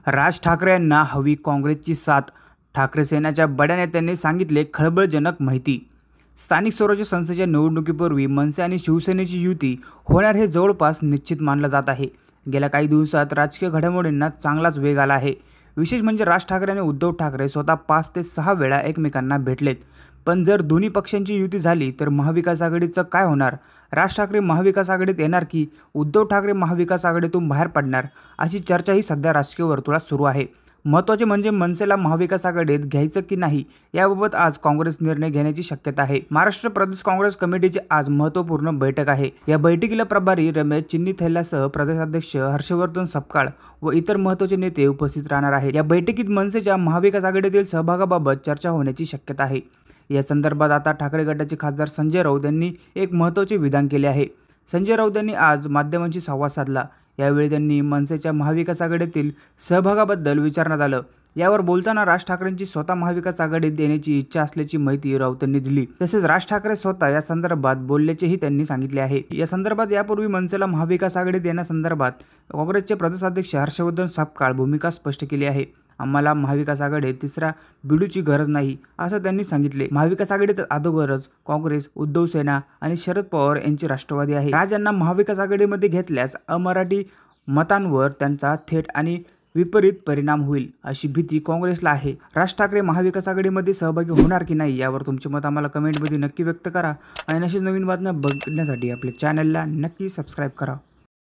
राज ठाकरे यांना हवी काँग्रेसची साथ. ठाकरे सेनेच्या बड्या नेत्यांनी सांगितले खळबळजनक माहिती. स्थानिक स्वराज्य संस्थेच्या निवडणुकीपूर्वी मनसे आणि शिवसेनेची युती होणार हे जवळपास निश्चित मानलं जात आहे. गेल्या काही दिवसात राजकीय घडामोडींना चांगलाच वेग आला आहे. विशेष म्हणजे राज ठाकरे आणि उद्धव ठाकरे स्वतः 5 ते 6 वेळा एकमेकांना भेटलेत. पण जर दोन्ही पक्षांची युती झाली तर महाविकास आघाडीचं काय होणार? राज ठाकरे महाविकास आघाडीत येणार की उद्धव ठाकरे महाविकास आघाडीतून बाहेर पडणार, अशी चर्चाही सध्या राजकीय वर्तुळात सुरू आहे. महत्त्वाचे म्हणजे मनसेला महाविकास आघाडीत घ्यायचं की नाही याबाबत आज काँग्रेस निर्णय घेण्याची शक्यता आहे. महाराष्ट्र प्रदेश काँग्रेस कमिटीची आज महत्त्वपूर्ण बैठक आहे. या बैठकीला प्रभारी रमेश चिन्नीथैल्यासह प्रदेशाध्यक्ष हर्षवर्धन सपकाळ व इतर महत्त्वाचे नेते उपस्थित राहणार आहेत. या बैठकीत मनसेच्या महाविकास आघाडीतील सहभागाबाबत चर्चा होण्याची शक्यता आहे. या संदर्भात आता ठाकरे गटाचे खासदार संजय राऊत यांनी एक महत्त्वाचे विधान केले आहे. संजय राऊत यांनी आज माध्यमांशी संवाद साधला. यावेळी त्यांनी मनसेच्या महाविकास आघाडीतील सहभागाबद्दल विचारण्यात आलं. यावर बोलताना राज ठाकरेंची स्वतः महाविकास आघाडीत येण्याची इच्छा असल्याची माहिती राऊतांनी दिली. तसेच राज ठाकरे स्वतः या संदर्भात बोलल्याचेही त्यांनी सांगितले आहे. या संदर्भात यापूर्वी मनसेला महाविकास आघाडीत येण्यासंदर्भात काँग्रेसचे प्रदेशाध्यक्ष हर्षवर्धन सपकाळ भूमिका स्पष्ट केली आहे. आम्हाला महाविकास आघाडीत तिसऱ्या बिडूची गरज नाही, असं त्यांनी सांगितले. महाविकास आघाडीत अगोदरच काँग्रेस, उद्धव सेना आणि शरद पवार यांची राष्ट्रवादी आहे. राज यांना महाविकास आघाडीमध्ये घेतल्यास अमराठी मतांवर त्यांचा थेट आणि विपरीत परिणाम होईल, अशी भीती काँग्रेसला आहे. राज ठाकरे महाविकास आघाडीमध्ये सहभागी होणार की नाही यावर तुमचे मत आम्हाला कमेंटमध्ये नक्की व्यक्त करा आणि अशी नवीन बातम्या बघण्यासाठी आपल्या चॅनलला नक्की सबस्क्राईब करा.